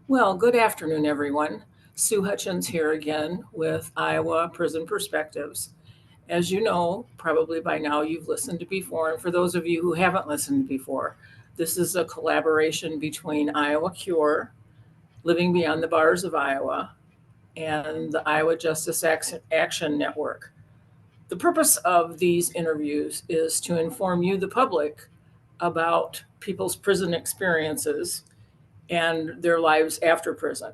Well, good afternoon, everyone. Sue Hutchins here again with Iowa Prison Perspectives. As you know, probably by now you've listened to before, and for those of you who haven't listened before, this is a collaboration between Iowa Cure, Living Beyond the Bars of Iowa, and the Iowa Justice Action Network. The purpose of these interviews is to inform you, the public, about people's prison experiences and their lives after prison,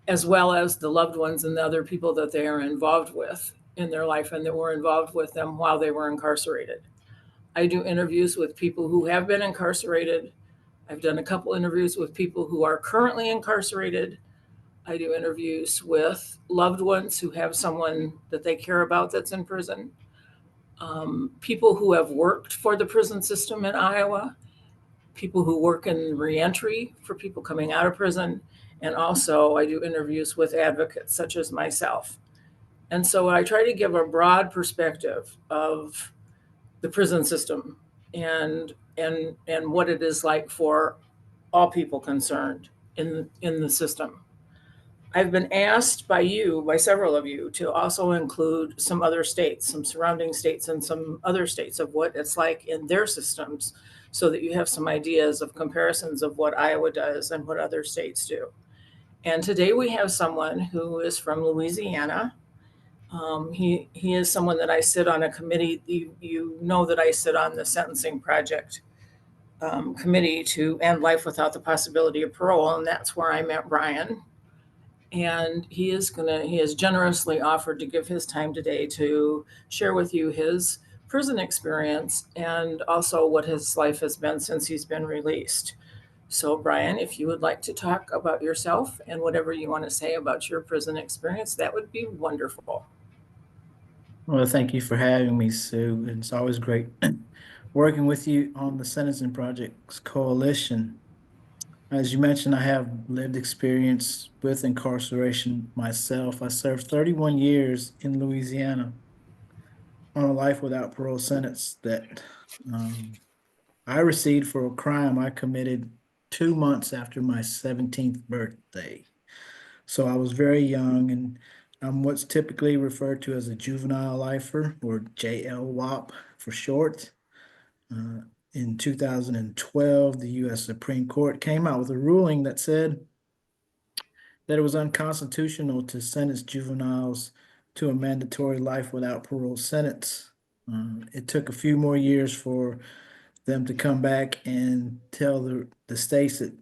as well as the loved ones and the other people that they are involved with in their life and that were involved with them while they were incarcerated. I do interviews with people who have been incarcerated. I've done a couple interviews with people who are currently incarcerated. I do interviews with loved ones who have someone that they care about that's in prison. People who have worked for the prison system in Iowa, people who work in reentry for people coming out of prison, and also I do interviews with advocates such as myself. And so I try to give a broad perspective of the prison system and what it is like for all people concerned in the system. I've been asked by you, by several of you, to also include some other states, some surrounding states, and some other states of what it's like in their systems so that you have some ideas of comparisons of what Iowa does and what other states do. And today we have someone who is from Louisiana. He is someone that I sit on a committee. You know that I sit on the Sentencing Project committee to end life without the possibility of parole, and that's where I met Bryan. And he has generously offered to give his time today to share with you his prison experience and also what his life has been since he's been released. So, Bryan, if you would like to talk about yourself and whatever you want to say about your prison experience, that would be wonderful. Well, thank you for having me, Sue. It's always great working with you on the Sentencing Projects Coalition. As you mentioned, I have lived experience with incarceration myself. I served 31 years in Louisiana on a life without parole sentence that um, I received for a crime I committed 2 months after my 17th birthday. So I was very young, and I'm what's typically referred to as a juvenile lifer, or JLWOP for short. Uh, in 2012, the U.S. Supreme Court came out with a ruling that said that it was unconstitutional to sentence juveniles to a mandatory life without parole sentence. It took a few more years for them to come back and tell the states that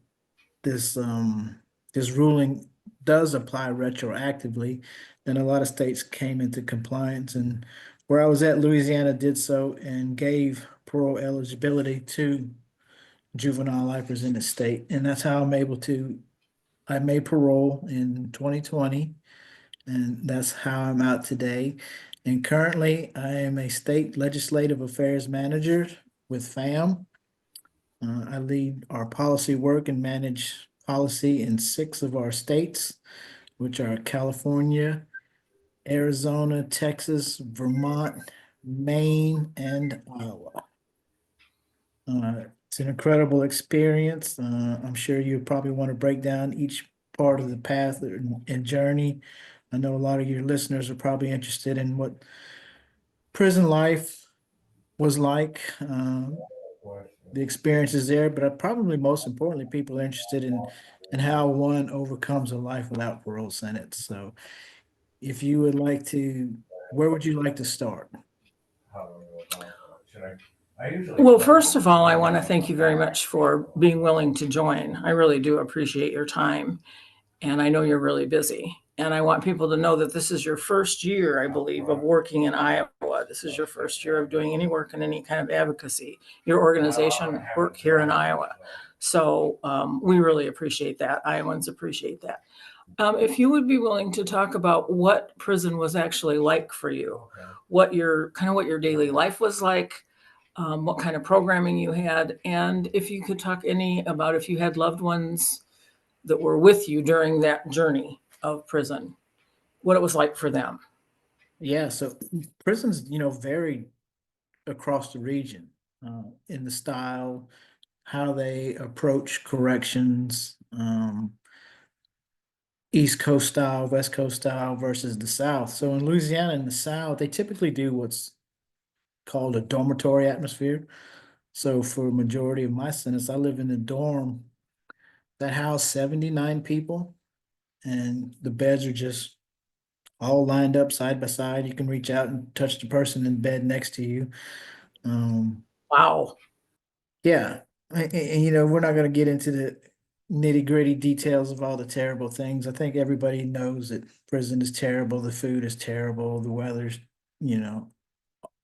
this ruling does apply retroactively, and a lot of states came into compliance. And where I was at, Louisiana did so and gave parole eligibility to juvenile lifers in the state, and that's how I made parole in 2020, and that's how I'm out today. And currently, I am a state legislative affairs manager with FAMM. I lead our policy work and manage policy in 6 of our states, which are California, Arizona, Texas, Vermont, Maine, and Iowa. It's an incredible experience. I'm sure you probably want to break down each part of the path and journey. I know a lot of your listeners are probably interested in what prison life was like, the experiences there, but probably most importantly, people are interested in how one overcomes a life without parole sentence. So if you would like to, where would you like to start? Well, first of all, I want to thank you very much for being willing to join. I really do appreciate your time, and I know you're really busy. And I want people to know that this is your first year, I believe, of working in Iowa. This is your first year of doing any work in any kind of advocacy, your organization work here in Iowa. So we really appreciate that. Iowans appreciate that. If you would be willing to talk about what prison was actually like for you, what your daily life was like, what kind of programming you had, and if you could talk any about if you had loved ones that were with you during that journey of prison, what it was like for them. Yeah, so prisons, vary across the region in the style, how they approach corrections, East Coast style, West Coast style versus the South. So in Louisiana and the South, they typically do what's called a dormitory atmosphere. So for a majority of my sentence, I live in a dorm that housed 79 people, and the beds are just all lined up side by side. You can reach out and touch the person in bed next to you. Um, Wow. yeah, you know, we're not going to get into the nitty gritty details of all the terrible things. I think everybody knows that prison is terrible, the food is terrible, the weather's, you know,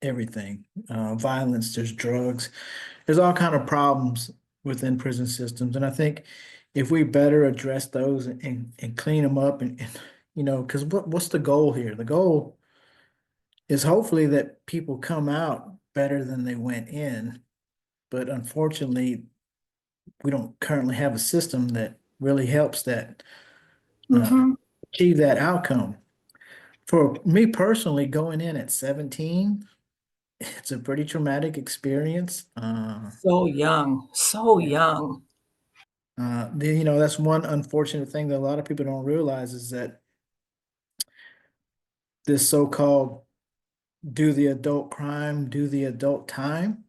everything. Violence, there's drugs, there's all kind of problems within prison systems, and I think if we better address those and clean them up and you know, because what's the goal here? The goal is hopefully that people come out better than they went in, but unfortunately, we don't currently have a system that really helps that uh, Hmm. achieve that outcome. For me personally, going in at 17, it's a pretty traumatic experience. So young, so Yeah. young. You know, that's one unfortunate thing that a lot of people don't realize is that this so-called do the adult crime, do the adult time,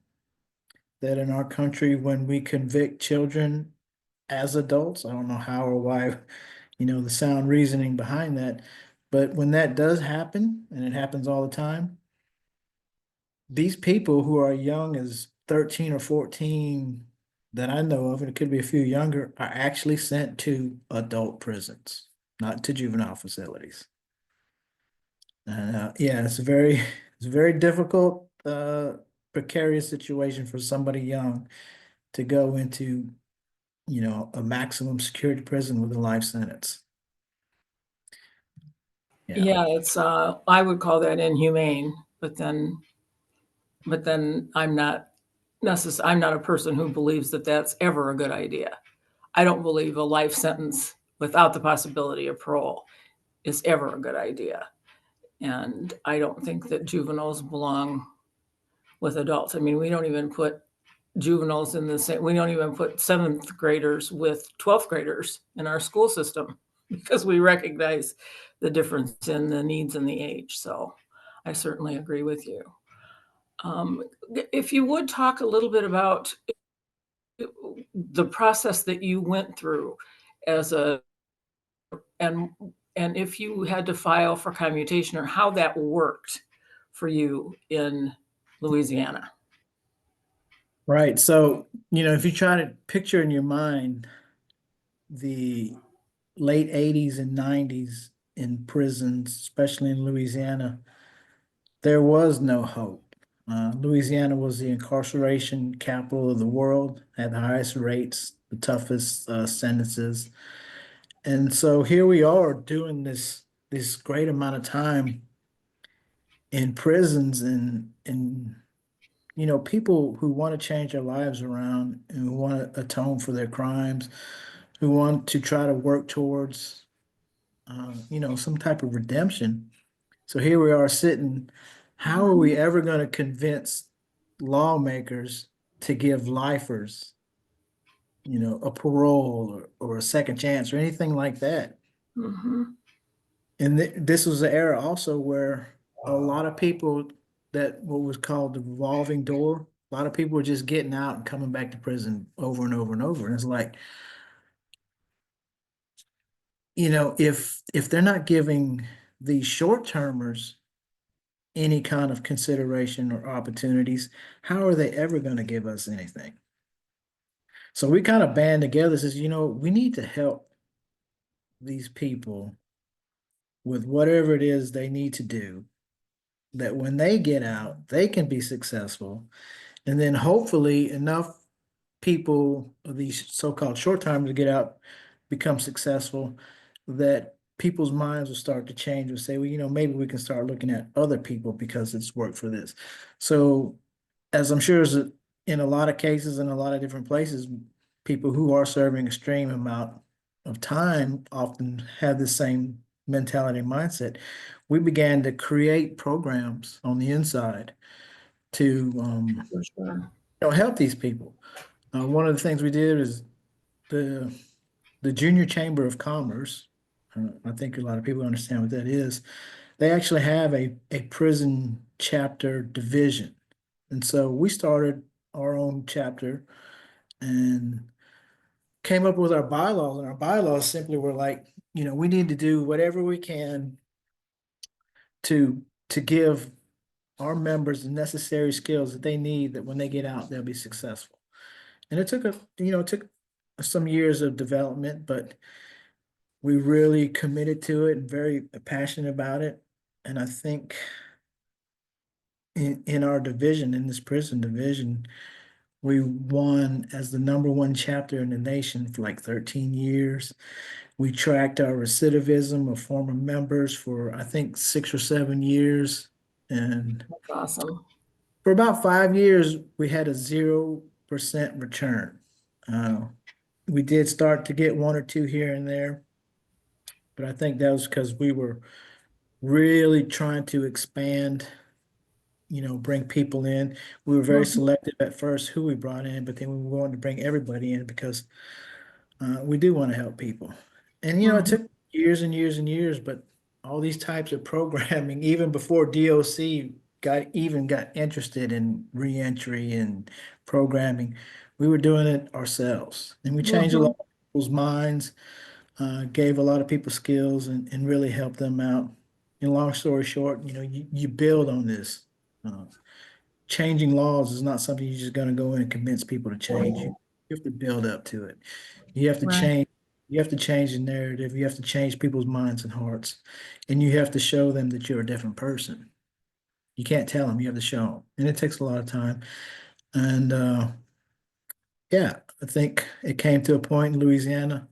that in our country, when we convict children as adults, I don't know how or why, you know, the sound reasoning behind that, but when that does happen, and it happens all the time, these people who are young as 13 or 14 that I know of, and it could be a few younger, are actually sent to adult prisons, not to juvenile facilities. Yeah, it's a very difficult, precarious situation for somebody young to go into, you know, a maximum security prison with a life sentence. Yeah. Yeah, it's I would call that inhumane, but then I'm not a person who believes that that's ever a good idea. I don't believe a life sentence without the possibility of parole is ever a good idea. And I don't think that juveniles belong with adults. I mean, we don't even put juveniles in the same, we don't even put seventh graders with 12th graders in our school system because we recognize the difference in the needs and the age. So I certainly agree with you. Um, if you would talk a little bit about the process that you went through as a and and if you had to file for commutation or how that worked for you in Louisiana. Right. So, you know, if you try to picture in your mind the late 80s and 90s in prisons, especially in Louisiana, there was no hope. Louisiana was the incarceration capital of the world, had the highest rates, the toughest sentences. And so here we are doing this great amount of time in prisons and you know, people who want to change their lives around and who want to atone for their crimes, who want to try to work towards, you know, some type of redemption. So here we are sitting. How are we Mhm. ever going to convince lawmakers to give lifers, you know, a parole or a second chance or anything like that? Mhm. And this was an era also where a lot of people that what was called the revolving door, a lot of people were just getting out and coming back to prison over and over and over. And it's like, you know, if they're not giving these short-termers any kind of consideration or opportunities, how are they ever going to give us anything? So we kind of band together, says, you know, we need to help these people with whatever it is they need to do, that when they get out, they can be successful. And then hopefully enough people, these so-called short-timers get out, become successful, that people's minds will start to change and say, well, you know, maybe we can start looking at other people because it's worked for this. So as I'm sure is in a lot of cases in a lot of different places, people who are serving extreme amount of time often have the same mentality and mindset. We began to create programs on the inside to For sure. you know, help these people. One of the things we did is the the Junior Chamber of Commerce, I think a lot of people understand what that is. They actually have a prison chapter division. And so we started our own chapter and came up with our bylaws. And our bylaws simply were like, we need to do whatever we can to give our members the necessary skills that they need that when they get out, they'll be successful. And it took some years of development, but we really committed to it and very passionate about it. And I think in our division, in this prison division, we won as the number one chapter in the nation for like 13 years. We tracked our recidivism of former members for I think 6 or 7 years. And That's awesome. for about 5 years, we had a 0% return. Uh, we did start to get one or two here and there, but I think that was because we were really trying to expand, bring people in. We were very Mhm. selective at first who we brought in, but then we wanted to bring everybody in because we do want to help people. And, it Mhm. took years and years and years, but all these types of programming, even before DOC got interested in reentry and programming, we were doing it ourselves. And we changed a lot Mhm. of people's minds, gave a lot of people skills and really helped them out. And long story short, you build on this. Uh, Changing laws is not something you're just going to go in and convince people to change. You have to build up to it. You have to Right. change. You have to change the narrative. You have to change people's minds and hearts, and you have to show them that you're a different person. You can't tell them. You have to show them, and it takes a lot of time. And yeah, I think it came to a point in Louisiana,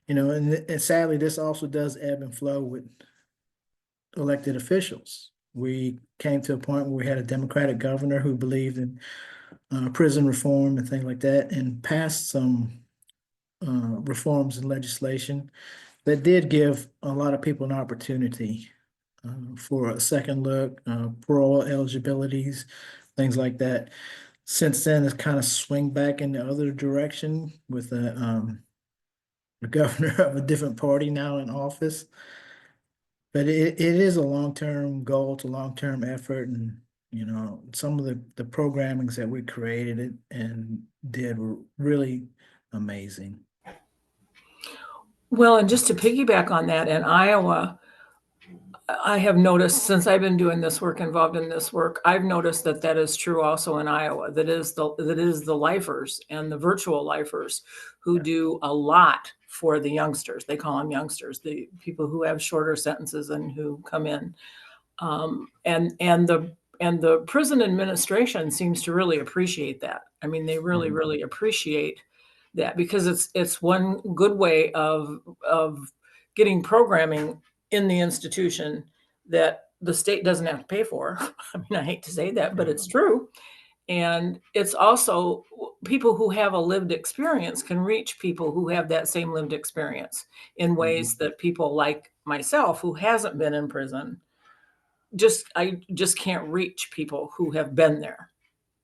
and sadly, this also does ebb and flow with elected officials. We came to a point where we had a Democratic governor who believed in prison reform and things like that, and passed some reforms in legislation that did give a lot of people an opportunity for a second look, parole eligibilities, things like that. Since then, it's kind of swing back in the other direction with the governor of a different party now in office. But it is a long-term goal, it's a long-term effort, and some of the programmings that we created it and did were really amazing. Well, and just to piggyback on that, in Iowa, I have noticed since I've been doing this work, involved in this work, I've noticed that that is true also in Iowa. That is the lifers and the virtual lifers who do a lot for the youngsters. They call them youngsters, the people who have shorter sentences and who come in. And the prison administration seems to really appreciate that. I mean, they really Mhm. really appreciate that because it's one good way of getting programming in the institution that the state doesn't have to pay for. I mean, I hate to say that, but it's true. And it's also people who have a lived experience can reach people who have that same lived experience in ways Mhm. that people like myself who hasn't been in prison I just can't reach people who have been there.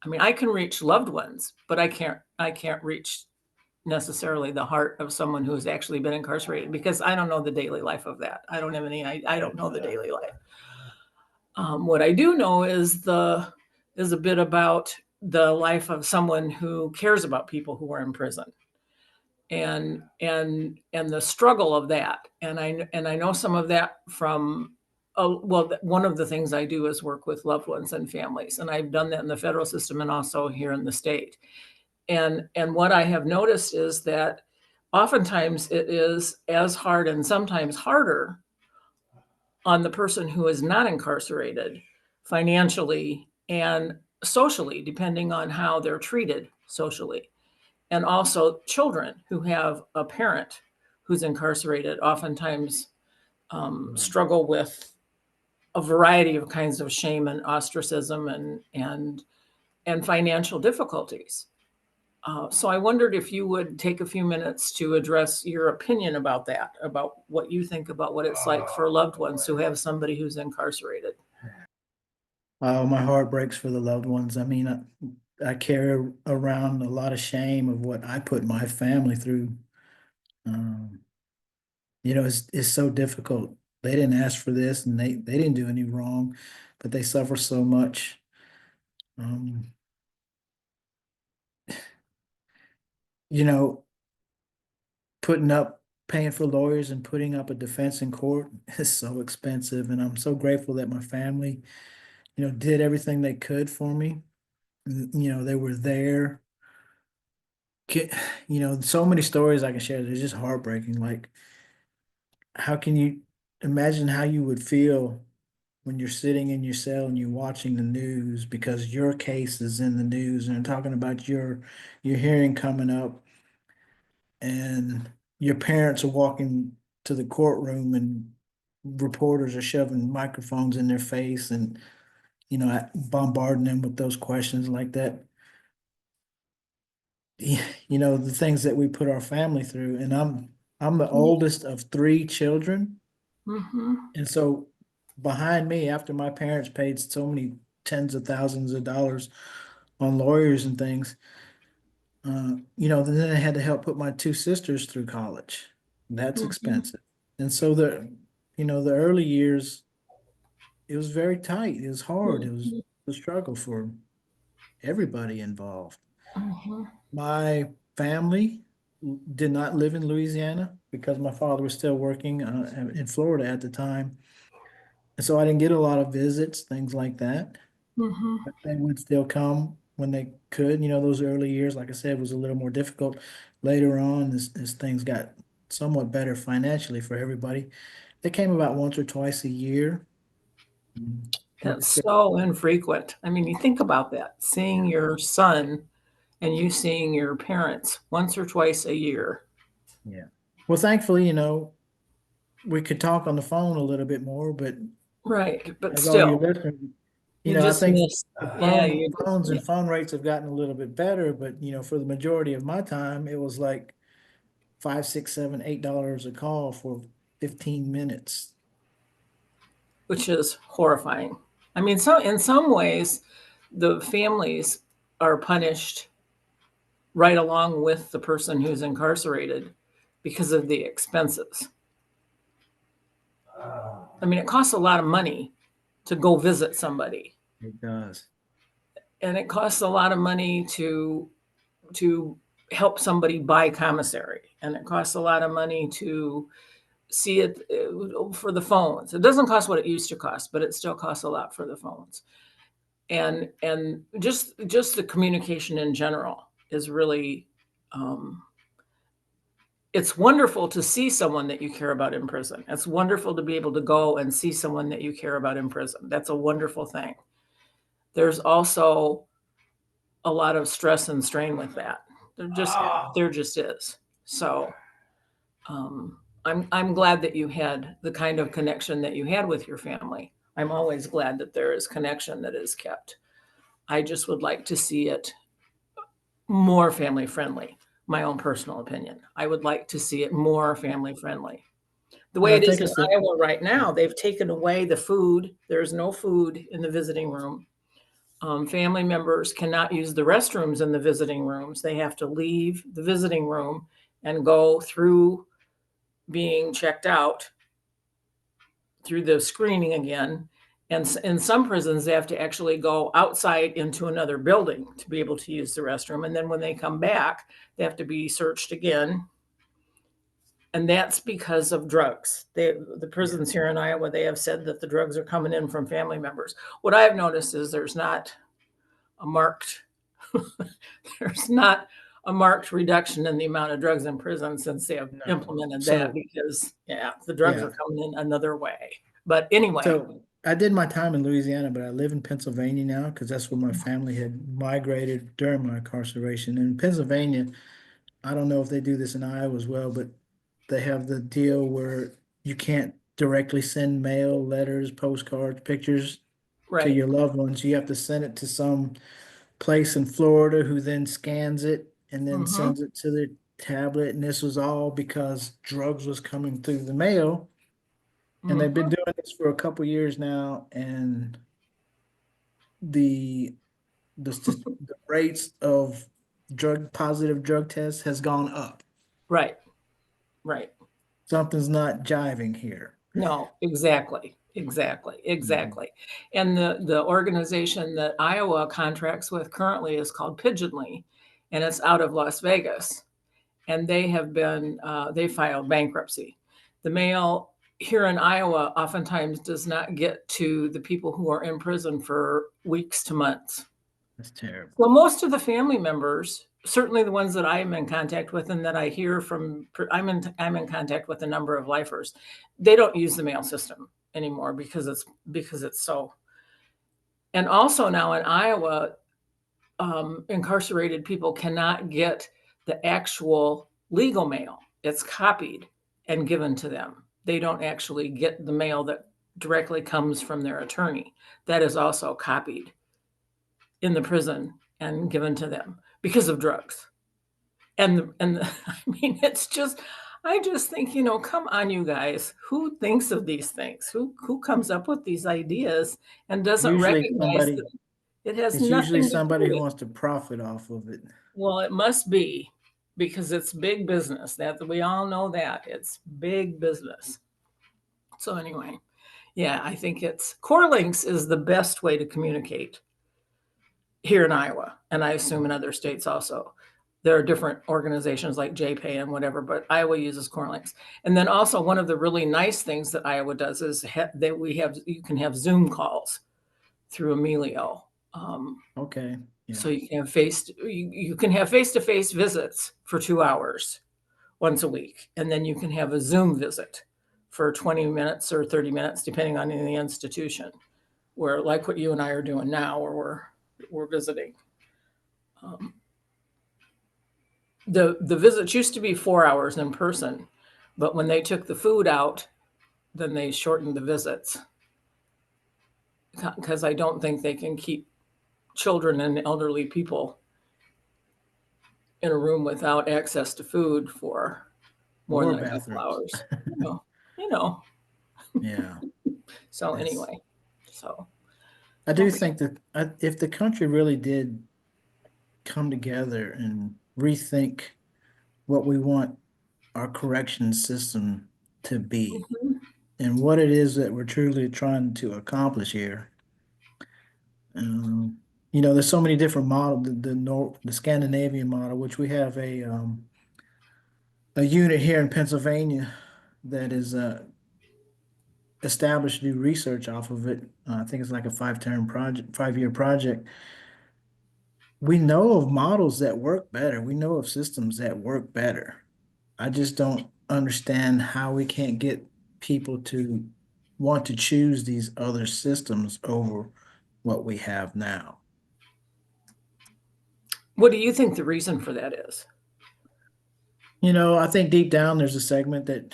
I mean, I can reach loved ones, but I can't reach necessarily the heart of someone who has actually been incarcerated because I don't know the daily life of that. I don't know the daily life. What I do know is a bit about the life of someone who cares about people who are in prison and the struggle of that. And I know some of that from well, one of the things I do is work with loved ones and families, and I've done that in the federal system and also here in the state. And what I have noticed is that oftentimes it is as hard and sometimes harder on the person who is not incarcerated financially and socially, depending on how they're treated socially. And also children who have a parent who's incarcerated oftentimes struggle with a variety of kinds of shame and ostracism and financial difficulties. So I wondered if you would take a few minutes to address your opinion about that, about what you think about what it's like for loved ones who have somebody who's incarcerated. My heart breaks for the loved ones. I mean, I carry around a lot of shame of what I put my family through. Um, it's so difficult. They didn't ask for this, and they didn't do any wrong, but they suffer so much. Um, you know, putting up, paying for lawyers and putting up a defense in court is so expensive, and I'm so grateful that my family, did everything they could for me. They were there. Ki- so many stories I can share. They're just heartbreaking. Like, how can you imagine how you would feel when you're sitting in your cell and you're watching the news because your case is in the news and they're talking about your hearing coming up, and your parents are walking to the courtroom and reporters are shoving microphones in their face and bombarding them with those questions like that. The things that we put our family through, and I'm the oldest of three children. Mm-hmm. And so behind me, after my parents paid so many tens of thousands of dollars on lawyers and things, then I had to help put my two sisters through college. That's Mm-hmm. expensive. And so the early years, it was very tight. It was hard. It was Mm-hmm. a struggle for everybody involved. Mm-hmm. My family did not live in Louisiana because my father was still working in Florida at the time. And so I didn't get a lot of visits, things like that. Mm-hmm. But they would still come when they could. Those early years, like I said, was a little more difficult. Later on, as things got somewhat better financially for everybody, they came about once or twice a year. Like I That's said, so infrequent. I mean, you think about that, seeing yeah, your son and you seeing your parents once or twice a year. yeah. Well, thankfully, we could talk on the phone a little bit more, but Right. But as all your still, listeners, you I just think miss, the yeah, you just, phones yeah, and phone rates have gotten a little bit better, but for the majority of my time, it was like 5, 6, 7, $8 a call for 15 minutes. which is horrifying. I mean, so in some ways, the families are punished right along with the person who's incarcerated because of the expenses. I mean, it costs a lot of money to go visit somebody, It does. and it costs a lot of money to help somebody buy commissary, and it costs a lot of money to see it for the phones. It doesn't cost what it used to cost, but it still costs a lot for the phones. And just the communication in general is really it's wonderful to see someone that you care about in prison. It's wonderful to be able to go and see someone that you care about in prison. That's a wonderful thing. There's also a lot of stress and strain with that. There just is. So I'm glad that you had the kind of connection that you had with your family. I'm always glad that there is connection that is kept. I just would like to see it more family friendly. My own personal opinion. I would like to see it more family friendly. The way I it is think in it's the Iowa right now, they've taken away the food. There's no food in the visiting room. Family members cannot use the restrooms in the visiting rooms. They have to leave the visiting room and go through being checked out through the screening again. And in some prisons, they have to actually go outside into another building to be able to use the restroom. And then when they come back, they have to be searched again. And that's because of drugs. The yeah. prisons here in Iowa, they have said that the drugs are coming in from family members. What I've noticed is a marked there's not a marked reduction in the amount of drugs in prison since they have No. implemented that So because yeah, the drugs yeah. are coming in another way. But anyway, So I did my time in Louisiana, but I live in Pennsylvania now because that's where my family had migrated during my incarceration. In Pennsylvania, I don't know if they do this in Iowa as well, but they have the deal where you can't directly send mail, letters, postcards, pictures to right. your loved ones. You have to send it to some place in Florida who then scans it and then Mm-hmm. sends it to their tablet. And this was all because drugs was coming through the mail. And they've been Mm-hmm. doing this for a couple years now, and the the rates of drug positive drug tests has gone up. Right. right. Something's not jiving here. No, exactly, exactly, Mhm. exactly. And the organization that Iowa contracts with currently is called Pigeonly, and it's out of Las Vegas. And they have been they filed bankruptcy. The mail here in Iowa oftentimes does not get to the people who are in prison for weeks to months. That's terrible. Well, most of the family members, certainly the ones that I am in contact with and that I hear from, I'm in contact with a number of lifers. They don't use the mail system anymore because it's so. And also now in Iowa, incarcerated people cannot get the actual legal mail. It's copied and given to them. They don't actually get the mail that directly comes from their attorney. That is also copied in the prison and given to them because of drugs. I mean, it's just, I just think, come on, you guys. Who thinks of these things? Who comes up with these ideas and doesn't Usually recognize somebody, that it has it's usually nothing to do somebody who with. wants to profit off of it. Well, it must be because it's big business. That we all know that it's big business. So anyway, yeah, I think it's core links is the best way to communicate here in Iowa, and I assume in other states also. There are different organizations like JPay and whatever, but Iowa uses core links. And then also one of the really nice things that Iowa does is that you can have Zoom calls through Emilio. Okay. So Yeah. you can have face-to-face visits for 2 hours once a week, and then you can have a Zoom visit for 20 minutes or 30 minutes, depending on the institution, where like what you and I are doing now, where we're visiting. Um, the visits used to be 4 hours in person, but when they took the food out, then they shortened the visits because I don't think they can keep children and elderly people in a room without access to food for more Or than a couple bathrooms. hours. You know, you know. Yeah. So It's, anyway, so I do okay. think that if the country really did come together and rethink what we want our correction system to be Mhm. and what it is that we're truly trying to accomplish here. Um, there's so many different models. The Scandinavian model, which we have a unit here in Pennsylvania that is established to do research off of it. I think it's like a 5-year project. We know of models that work better. We know of systems that work better. I just don't understand how we can't get people to want to choose these other systems over what we have now. What do you think the reason for that is? I think deep down there's a segment that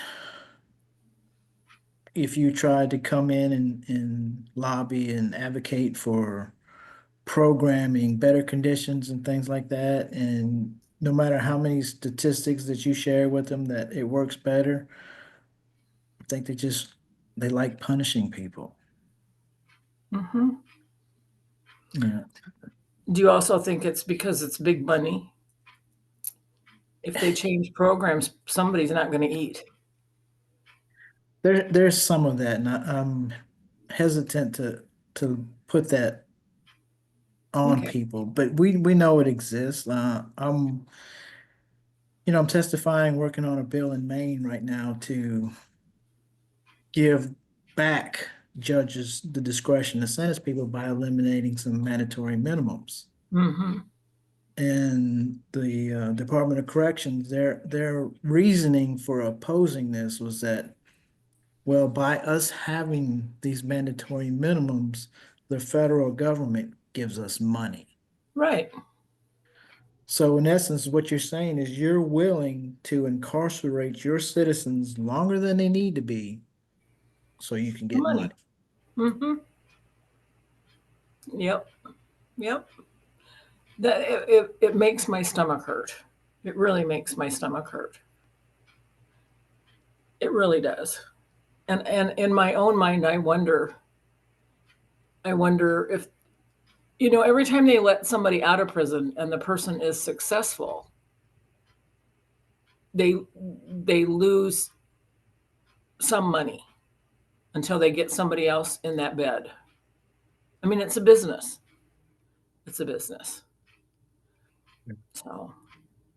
if you try to come in and lobby and advocate for programming, better conditions and things like that, and no matter how many statistics that you share with them that it works better, I think they like punishing people. Hmm. Yeah. Do you also think it's because it's big money? If they change programs, somebody's not going to eat. There's some of that, and I'm hesitant to put that on Okay. people, but we know it exists. I'm testifying, working on a bill in Maine right now to give back judges the discretion to sentence people by eliminating some mandatory minimums. Hmm. And the Department of Corrections, their reasoning for opposing this was that, well, by us having these mandatory minimums, the federal government gives us money. Right. So in essence, what you're saying is you're willing to incarcerate your citizens longer than they need to be so you can get Money. money. Hmm. Yep. Yep. It makes my stomach hurt. It really makes my stomach hurt. It really does. And in my own mind, I wonder if every time they let somebody out of prison and the person is successful, they they lose some money until they get somebody else in that bed. I mean, it's a business. It's a business. So,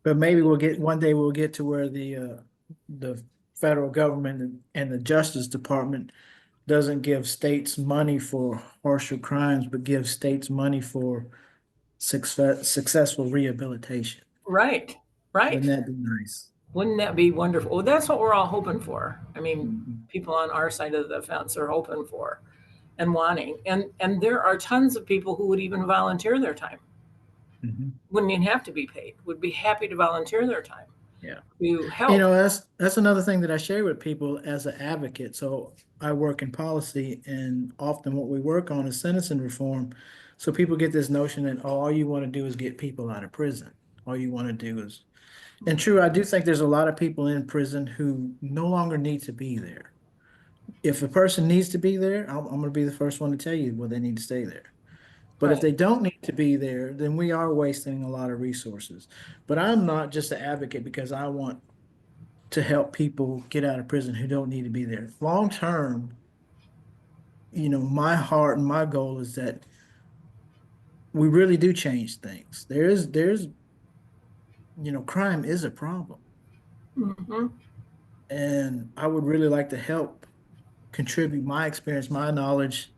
But maybe we'll get one day we'll get to where the federal government and the Justice Department doesn't give states money for harsher crimes, but gives states money for successful rehabilitation. right, right. Wouldn't that be nice? Wouldn't that be wonderful? Well, that's what we're all hoping for. I mean, Mhm. people on our side of the fence are hoping for and wanting. And there are tons of people who would even volunteer their time. Mhm. Wouldn't even have to be paid. Would be happy to volunteer their time Yeah. to You help. know, that's another thing that I share with people as an advocate. So I work in policy, and often what we work on is sentencing reform. So people get this notion that, oh, all you want to do is get people out of prison. All you want to do is, and true, I do think there's a lot of people in prison who no longer need to be there. If a person needs to be there, I'm going to be the first one to tell you, well, they need to stay there. But if Right. they don't need to be there, then we are wasting a lot of resources. But I'm not just an advocate because I want to help people get out of prison who don't need to be there. Long term, my heart and my goal is that we really do change things. Crime is a problem. Hmm. And I would really like to help contribute my experience, my knowledge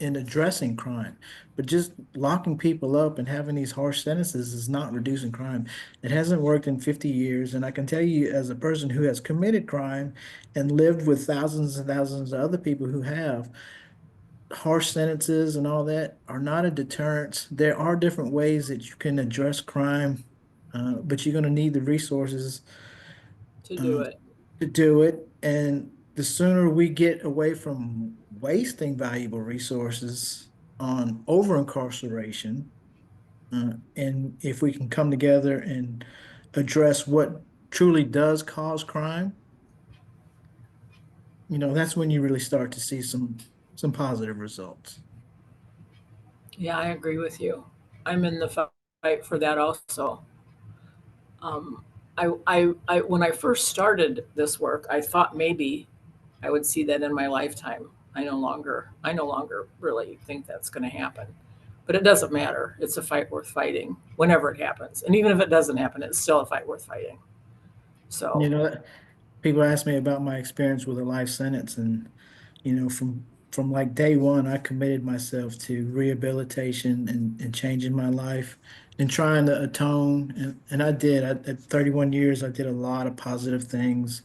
in addressing crime. But just locking people up and having these harsh sentences is not reducing crime. It hasn't worked in 50 years. And I can tell you, as a person who has committed crime and lived with thousands and thousands of other people who have, harsh sentences and all that are not a deterrent. There are different ways that you can address crime, but you're going to need the resources To do uh, it. to do it. And the sooner we get away from wasting valuable resources on over incarceration, and if we can come together and address what truly does cause crime, that's when you really start to see some positive results. Yeah, I agree with you. I'm in the fight for that also. Um, when I first started this work, I thought maybe I would see that in my lifetime. I no longer really think that's going to happen. But it doesn't matter. It's a fight worth fighting whenever it happens. And even if it doesn't happen, it's still a fight worth fighting. You So, know, people ask me about my experience with a life sentence, and from like day one, I committed myself to rehabilitation and changing my life and trying to atone, and I did. At 31 years, I did a lot of positive things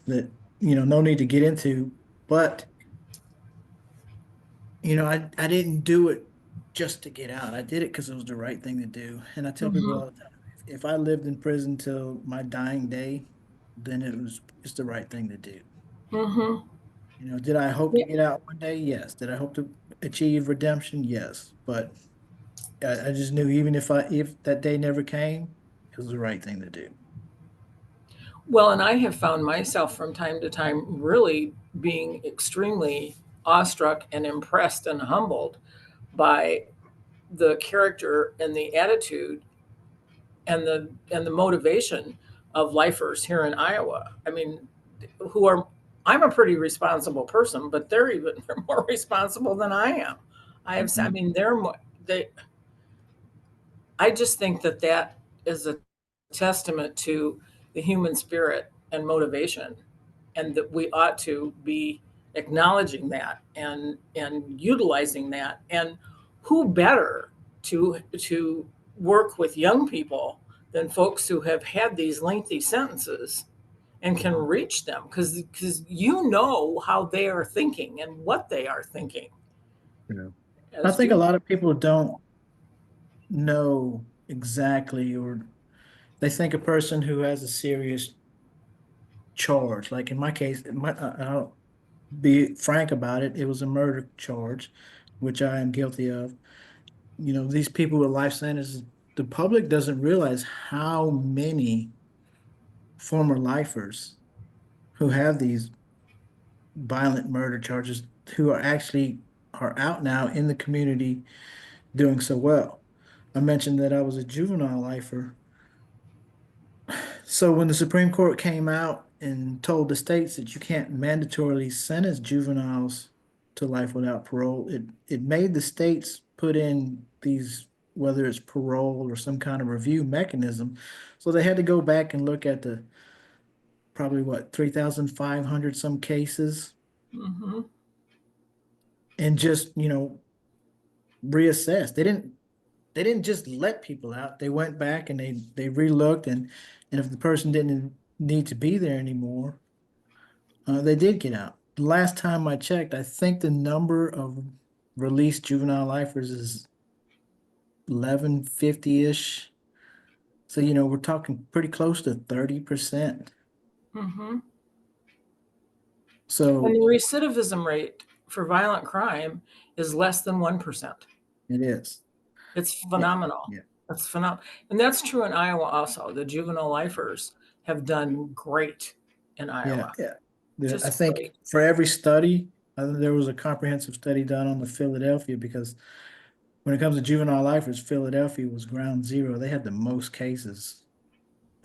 that no need to get into, but I didn't do it just to get out. I did it because it was the right thing to do. And I tell people hmm all the time, if I lived in prison till my dying day, then it's the right thing to do. hmm Did I hope to get out one day? Yes. Did I hope to achieve redemption? Yes. But I just knew even if that day never came, it was the right thing to do. Well, and I have found myself from time to time really being extremely awestruck and impressed and humbled by the character and the attitude and the motivation of lifers here in Iowa. I mean, who are I'm a pretty responsible person, but they're more responsible than I am. I Mhm. mean, they're more, they I just think that that is a testament to the human spirit and motivation, and that we ought to be acknowledging that and utilizing that. And who better to work with young people than folks who have had these lengthy sentences and can reach them because you know how they are thinking and what they are thinking Yeah. I as think a you lot of people don't know exactly, or they think a person who has a serious charge, like in my case, I'll be frank about it, it was a murder charge, which I am guilty of. These people with life sentences, the public doesn't realize how many former lifers who have these violent murder charges who are out now in the community doing so well. I mentioned that I was a juvenile lifer. So when the Supreme Court came out and told the states that you can't mandatorily sentence juveniles to life without parole, it made the states put in these, whether it's parole or some kind of review mechanism. So they had to go back and look at the probably what 3,500 some cases Hmm. and just, reassess. They didn't just let people out. They went back and they relooked, and if the person didn't need to be there anymore, they did get out. The last time I checked, I think the number of released juvenile lifers is 1150-ish. So, we're talking pretty close to 30%. Hmm. And So the recidivism rate for violent crime is less than 1%. it is. It's Yeah. phenomenal. Yeah. That's phenomenal. And that's true in Iowa also. The juvenile lifers have done great in Yeah. Iowa. Yeah. I Just think great. for every study, there was a comprehensive study done on the Philadelphia because when it comes to juvenile lifers, Philadelphia was ground zero. They had the most cases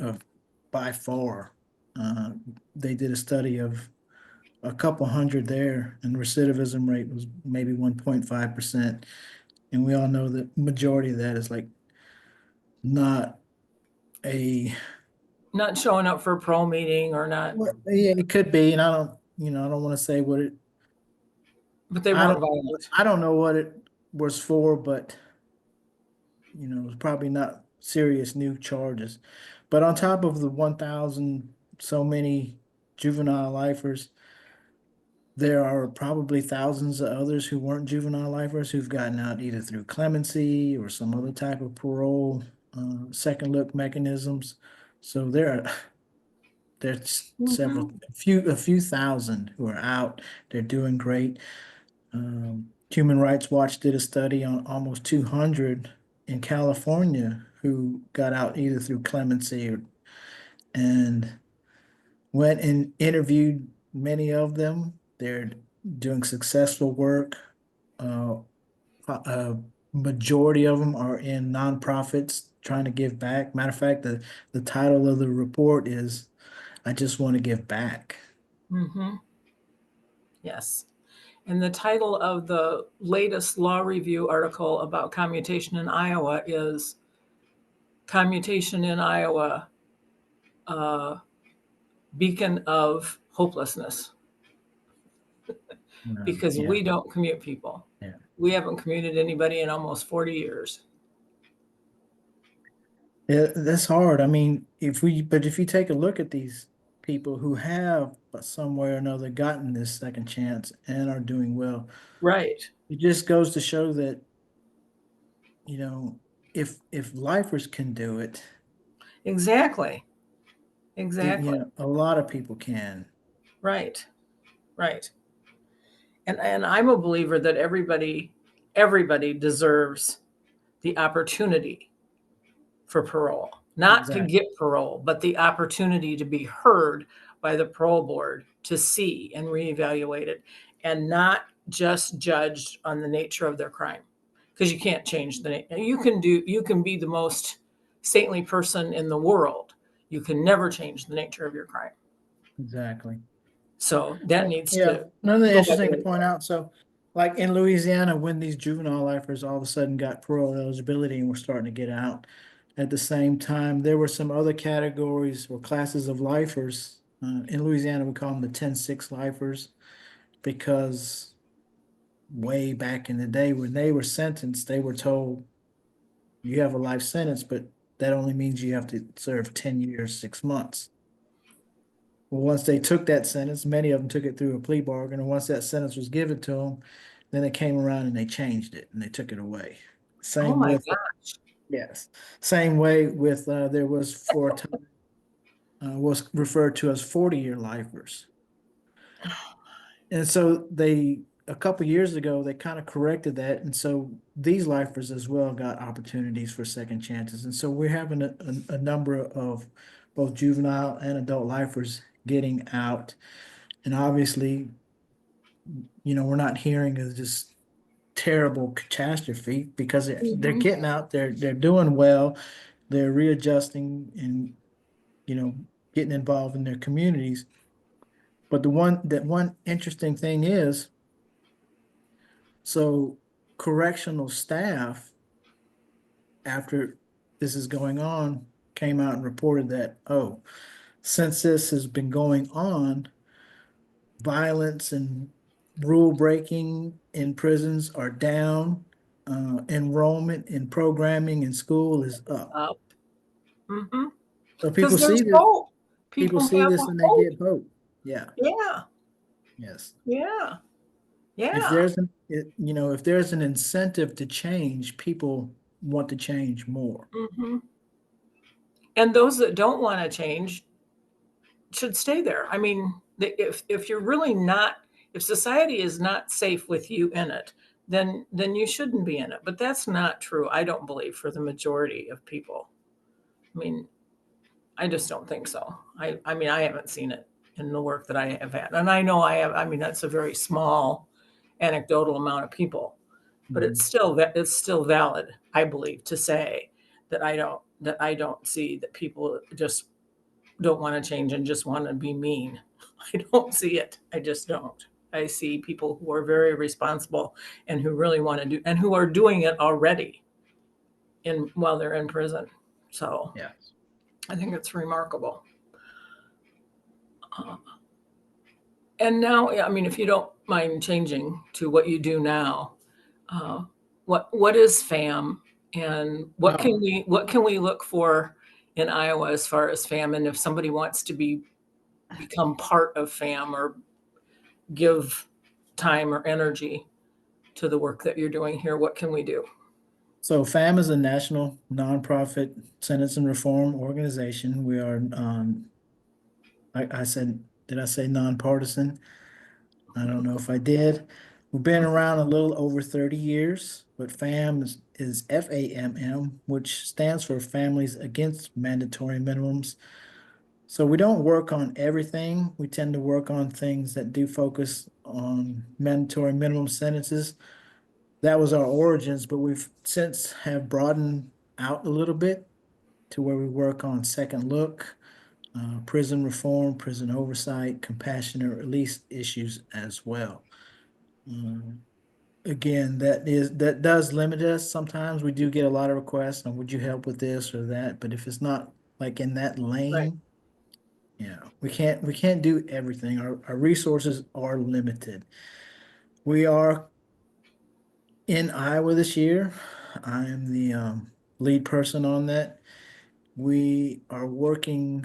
of by far. Uh, they did a study of a couple hundred there, and the recidivism rate was maybe 1.5%. And we all know that majority of that is like not a, Not showing up for a parole meeting or not, well, yeah, it could be, and I don't want to say what it, but they I weren't don't, violent. I don't know what it was for, but it was probably not serious new charges. But on top of the 1,000 so many juvenile lifers, there are probably thousands of others who weren't juvenile lifers who've gotten out either through clemency or some other type of parole, second look mechanisms. So there's Hmm. a few thousand who are out. They're doing great. Human Rights Watch did a study on almost 200 in California who got out either through clemency and went and interviewed many of them. They're doing successful work. Uh, a majority of them are in nonprofits trying to give back. Matter of fact, the title of the report is "I Just Want to Give Back." Hmm. Yes. And the title of the latest law review article about commutation in Iowa is Commutation in Iowa, uh, Beacon of Hopelessness, because Yeah, we don't commute people. yeah. We haven't commuted anybody in almost 40 years. Yeah, that's hard. I mean, if you take a look at these people who have some way or another gotten this second chance and are doing well, Right. it just goes to show that, you know, if lifers can do it, Exactly. Exactly. a lot of people can. Right. Right. And I'm a believer that everybody deserves the opportunity for parole. Not to Exactly. get parole, but the opportunity to be heard by the parole board, to see and reevaluate it, and not just judged on the nature of their crime. Because you can't change you can be the most saintly person in the world. You can never change the nature of your crime. Exactly. So that needs Yeah, to another go by the interesting to point wayside. out. So, like in Louisiana, when these juvenile lifers all of a sudden got parole eligibility and were starting to get out, at the same time, there were some other categories or classes of lifers. In Louisiana, we call them the 10-6 lifers because way back in the day when they were sentenced, they were told you have a life sentence, but that only means you have to serve 10 years, 6 months. Well, once they took that sentence, many of them took it through a plea bargain, and once that sentence was given to them, then they came around and they changed it and they took it away. Oh Same my with God. yes, same way with there was for a time was referred to as 40-year lifers, and so they a couple years ago they kind of corrected that, and so these lifers as well got opportunities for second chances, and so we're having a number of both juvenile and adult lifers getting out, and obviously we're not hearing of just terrible catastrophe because they're Mhm. getting out, they're doing well, they're readjusting, and getting involved in their communities. But one interesting thing is, so correctional staff, after this is going on, came out and reported that, oh, since this has been going on, violence and rule breaking in prisons are down. Enrollment in programming in school is up. Up. Mm-hmm. So Because there's hope. people People see have this and they hope. get hope. Yeah, Yeah. yes. Yeah. If Yeah. there's an, if there's an incentive to change, people want to change more. Mm-hmm. And those that don't want to change should stay there. I mean, if you're really not, if society is not safe with you in it, then you shouldn't be in it. But that's not true. I don't believe for the majority of people. I mean, I just don't think so. I mean, I haven't seen it in the work that I have had, and I know I have. I mean, that's a very small, anecdotal amount of people, but Mhm. it's still valid. I believe to say that I don't see that people just don't want to change and just want to be mean. I don't see it. I just don't. I see people who are very responsible and who really want to do and who are doing it already in while they're in prison. So Yeah. I think it's remarkable. Uh, and now, I mean, if you don't mind changing to what you do now, uh, what is FAMM, and Oh, what can we look for in Iowa as far as FAMM, and if somebody wants to become part of FAMM or give time or energy to the work that you're doing here, what can we do? so FAMM is a national nonprofit sentencing reform organization. We are, I said, did I say nonpartisan? I don't know if I did. We've been around a little over 30 years, but FAMM is FAMM, which stands for Families Against Mandatory Minimums. So we don't work on everything. We tend to work on things that do focus on mandatory minimum sentences. That was our origins, but we've since have broadened out a little bit to where we work on second look, prison reform, prison oversight, compassionate release issues as well. Um, Again, that does limit us. Sometimes we do get a lot of requests on would you help with this or that, but if it's not like in that Right. lane, yeah, we can't do everything. Our resources are limited. We are in Iowa this year. I am the lead person on that. We are working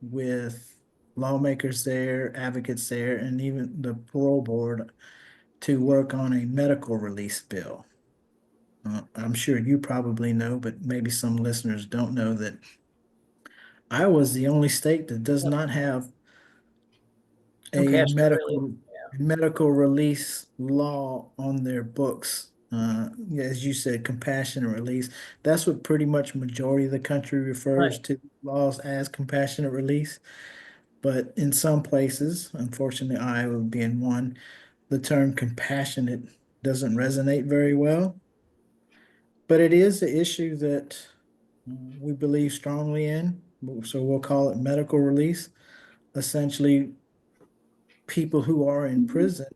with lawmakers there, advocates there, and even the parole board to work on a medical release bill. I'm sure you probably know, but maybe some listeners don't know that Iowa is the only state that does Yep. not have a Compassionate relief. medical release law on their books. As you said, compassionate release. That's what pretty much majority of the country refers Right. to laws as compassionate release. But in some places, unfortunately, Iowa being one, the term compassionate doesn't resonate very well. But it is an issue that we believe strongly in. So we'll call it medical release. Essentially, people who are in Mhm. prison,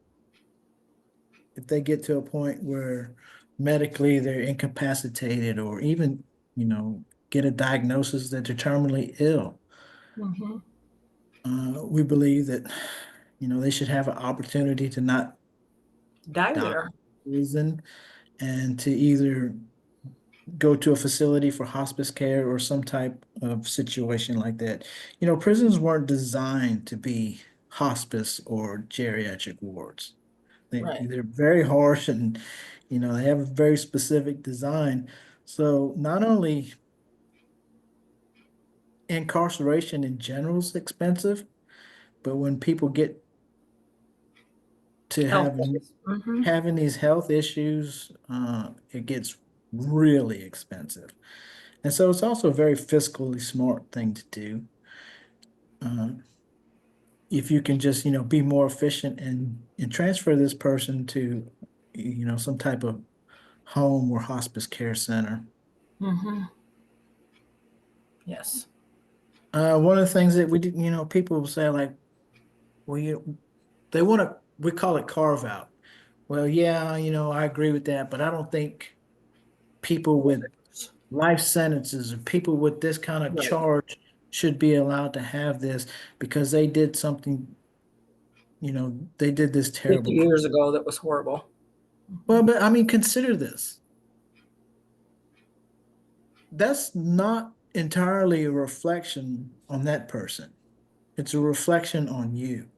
if they get to a point where medically they're incapacitated or even, get a diagnosis that they're terminally ill, Mhm. we believe that, they should have an opportunity to not Die die there. in prison and to either go to a facility for hospice care or some type of situation like that. Prisons weren't designed to be hospice or geriatric wards. Right. They're very harsh and they have a very specific design. So not only incarceration in general is expensive, but when people get to Health issues. having these health issues, it gets really expensive. And so it's also a very fiscally smart thing to do. Uh, if you can just, be more efficient and transfer this person to, some type of home or hospice care center. Hmm. Yes. One of the things that we did, people say like, we they want to, we call it carve out. Well, yeah, I agree with that, but I don't think people with life sentences or people with this kind of Right. charge should be allowed to have this because they did something, they did this 50 terrible crime. years ago, that was horrible. Well, but I mean, consider this. That's not entirely a reflection on that person. It's a reflection on you,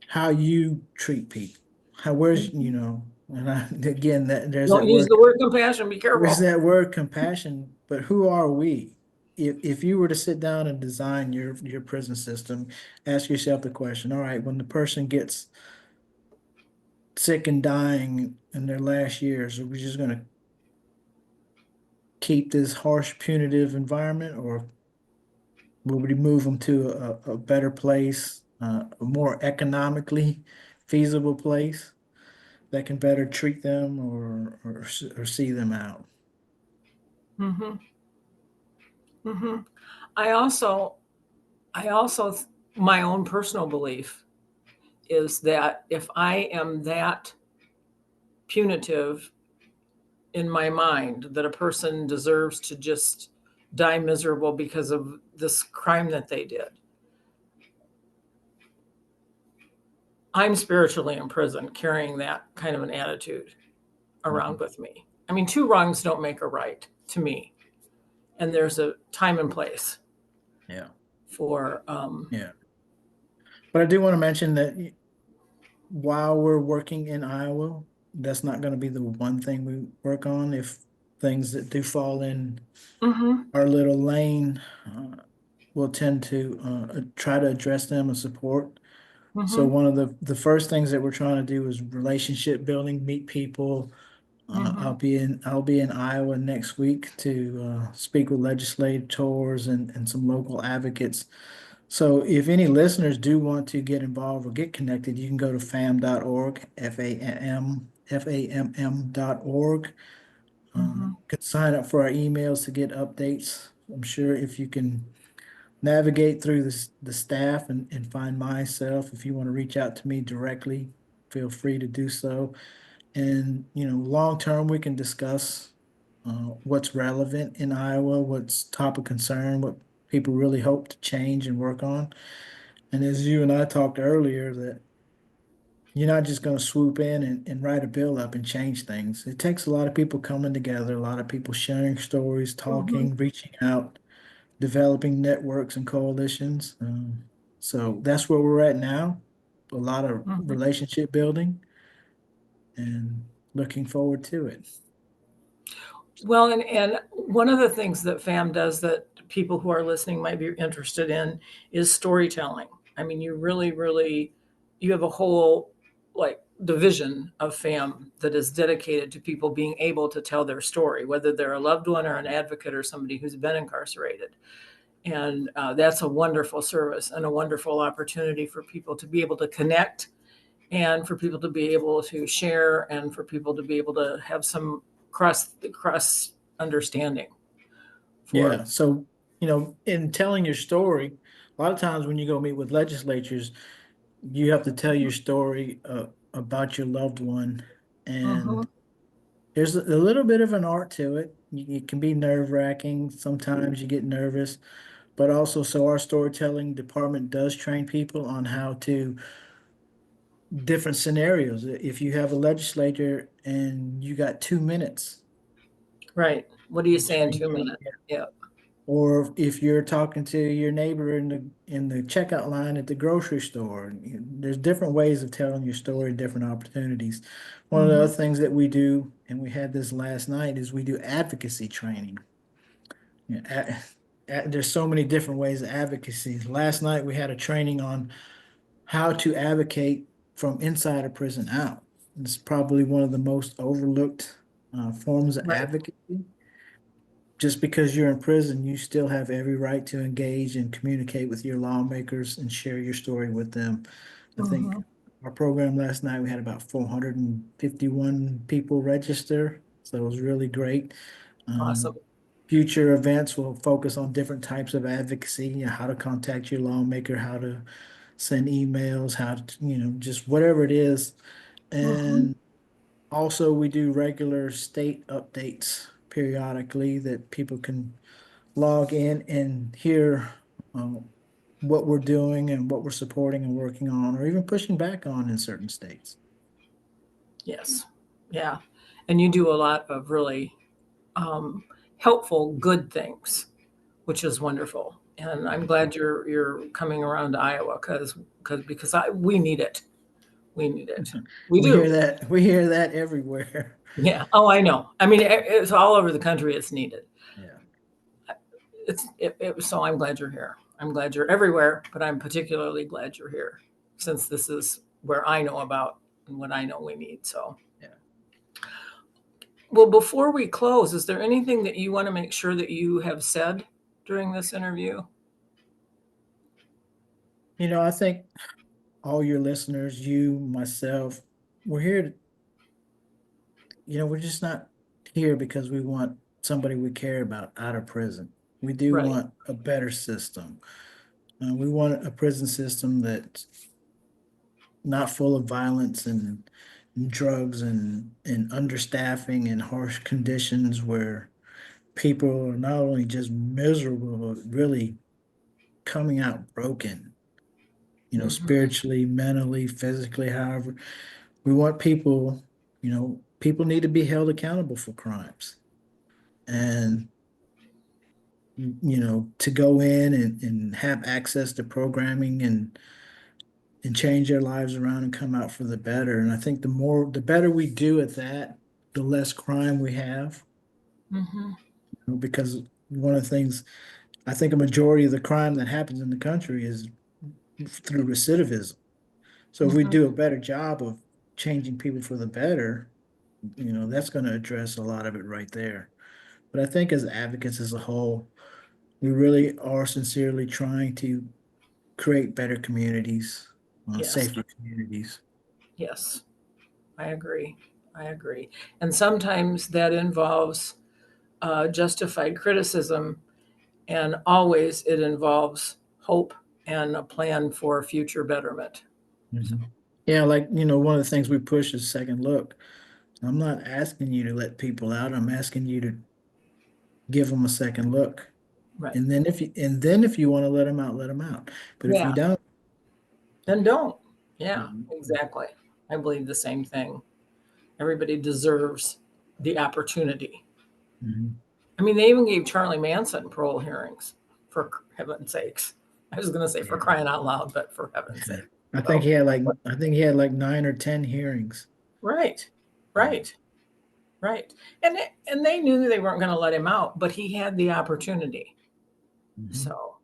how you treat people, and again, that Don't use the word compassion. Be there's careful. that word compassion, but who are we? If you were to sit down and design your prison system, ask yourself the question, all right, when the person gets sick and dying in their last years, are we just going to keep this harsh, punitive environment, or will we move them to a better place, a more economically feasible place that can better treat them or see them out? Hmm. Hmm. I also, my own personal belief is that if I am that punitive in my mind that a person deserves to just die miserable because of this crime that they did, I'm spiritually in prison carrying that kind of an attitude around Mhm. with me. I mean, two wrongs don't make a right to me. And there's a time and place Yeah, for, yeah. But I do want to mention that while we're working in Iowa, that's not going to be the one thing we work on. If things that do fall in mhm, our little lane, we'll tend to try to address them and support. So mhm, one of the first things that we're trying to do is relationship building, meet people. mhm, I'll be in Iowa next week to speak with legislators and some local advocates. So if any listeners do want to get involved or get connected, you can go to FAMM.org, FAMM.org. mhm, You can sign up for our emails to get updates. I'm sure if you can navigate through the staff and find myself, if you want to reach out to me directly, feel free to do so. And, long term, we can discuss what's relevant in Iowa, what's top of concern, what people really hope to change and work on. And as you and I talked earlier, that you're not just going to swoop in and write a bill up and change things. It takes a lot of people coming together, a lot of people sharing stories, mhm, talking, reaching out, developing networks and coalitions. So that's where we're at now. A lot of mhm. relationship building and looking forward to it. Well, and one of the things that FAM does that people who are listening might be interested in is storytelling. I mean, you really, really, you have a whole like division of FAM that is dedicated to people being able to tell their story, whether they're a loved one or an advocate or somebody who's been incarcerated. And that's a wonderful service and a wonderful opportunity for people to be able to connect and for people to be able to share and for people to be able to have some cross understanding for. Yeah. So, in telling your story, a lot of times when you go meet with legislatures, you have to tell your story about your loved one. Mhm, And there's a little bit of an art to it. It can be nerve-wracking. Sometimes you get nervous, but also, so our storytelling department does train people on how to different scenarios. If you have a legislator and you got 2 minutes, right. What do you we say in train you 2 minutes? Yeah. or if you're talking to your neighbor in the checkout line at the grocery store, there's different ways of telling your story, different opportunities. One of the Hmm. other things that we do, and we had this last night, is we do advocacy training. You know, there's so many different ways of advocacy. Last night we had a training on how to advocate from inside a prison out. It's probably one of the most overlooked forms of Right. advocacy. Just because you're in prison, you still have every right to engage and communicate with your lawmakers and share your story with them. I think Hmm. our program last night, we had about 451 people register, so it was really great. Um, Awesome. future events will focus on different types of advocacy, how to contact your lawmaker, how to send emails, how to, just whatever it is. Mhm. And also, we do regular state updates periodically that people can log in and hear what we're doing and what we're supporting and working on, or even pushing back on in certain states. Yes. Yeah. And you do a lot of really um, helpful, good things, which is wonderful. And I'm glad you're coming around to Iowa because we need it. We need it. We We hear do. that. We hear that everywhere. Yeah. Oh, I know. I mean, it's all over the country. It's needed. Yeah. So I'm glad you're here. I'm glad you're everywhere, but I'm particularly glad you're here since this is where I know about and what I know we need. So, Yeah. well, before we close, is there anything that you want to make sure that you have said during this interview? I think all your listeners, you, myself, we're here to, we're just not here because we want somebody we care about out of prison. We do Right. want a better system. We want a prison system that's not full of violence and drugs and understaffing and harsh conditions where people are not only just miserable, but really coming out broken, Hmm. spiritually, mentally, physically, however. We want people, people need to be held accountable for crimes. And, to go in and have access to programming and change their lives around and come out for the better. And I think the better we do at that, the less crime we have. Hmm. Because one of the things I think a majority of the crime that happens in the country is through recidivism. So if we Hmm. do a better job of changing people for the better, that's going to address a lot of it right there. But I think as advocates as a whole, we really are sincerely trying to create better communities, Yes. safer communities. Yes. I agree. I agree. And sometimes that involves justified criticism, and always it involves hope and a plan for future betterment. So, Mhm. Yeah, like, one of the things we push is second look. I'm not asking you to let people out. I'm asking you to give them a second look. right. And then if you want to let them out, let them out. But if you Yeah. don't, Then don't. Yeah, mhm. exactly. I believe the same thing. Everybody deserves the opportunity. Mhm. I mean, they even gave Charlie Manson parole hearings, for heaven's sakes. I was going to say for Yeah. crying out loud, but for heaven's sake. I think So, he had like I think he had like 9 or 10 hearings. right, Yeah. right, right. And they knew they weren't going to let him out, but he had the opportunity. Mhm. So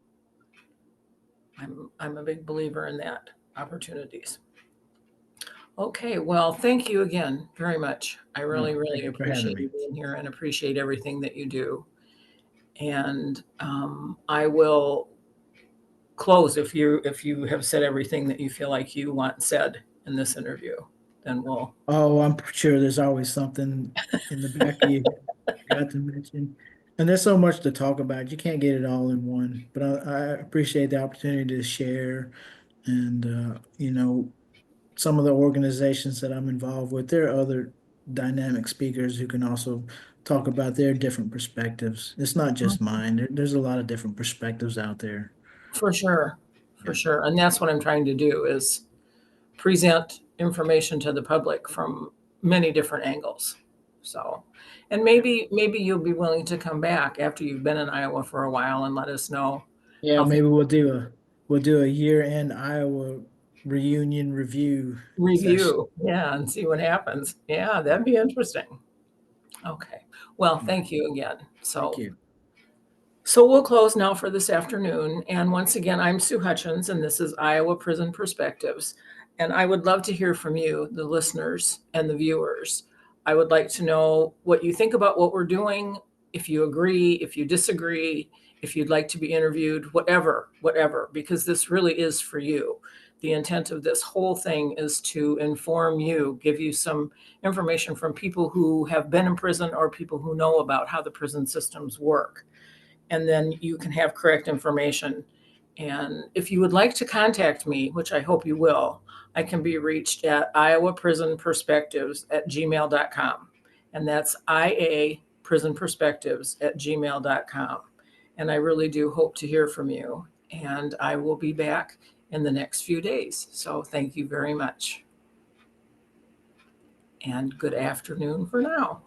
I'm a big believer in that opportunities. Okay, well, thank you again very much. I really, No, really thank you for having appreciate me. you being here and appreciate everything that you do. And I will close if you have said everything that you feel like you want said in this interview. Then we'll. Oh, I'm sure there's always something in the back of you got to mention. And there's so much to talk about. You can't get it all in one. But I appreciate the opportunity to share. And, some of the organizations that I'm involved with, there are other dynamic speakers who can also talk about their different perspectives. It's not just mine. There's a lot of different perspectives out there. For sure, for Yeah. sure. And that's what I'm trying to do is present information to the public from many different angles. So, and Yeah. maybe you'll be willing to come back after you've been in Iowa for a while and let us know Yeah, how things maybe we'll do a year-end Iowa reunion review session. review. Yeah, and see what happens. Yeah, Yeah. that'd be interesting. Okay. Well, All right. thank you again. Thank So, you. so we'll close now for this afternoon. And once again, I'm Sue Hutchins, and this is Iowa Prison Perspectives. And I would love to hear from you, the listeners and the viewers. I would like to know what you think about what we're doing, if you agree, if you disagree, if you'd like to be interviewed, whatever, because this really is for you. The intent of this whole thing is to inform you, give you some information from people who have been in prison or people who know about how the prison systems work. And then you can have correct information. And if you would like to contact me, which I hope you will, I can be reached at iowaprisonperspectives@gmail.com. And that's iaprisonperspectives@gmail.com. And I really do hope to hear from you. And I will be back in the next few days. So thank you very much. And good afternoon for now.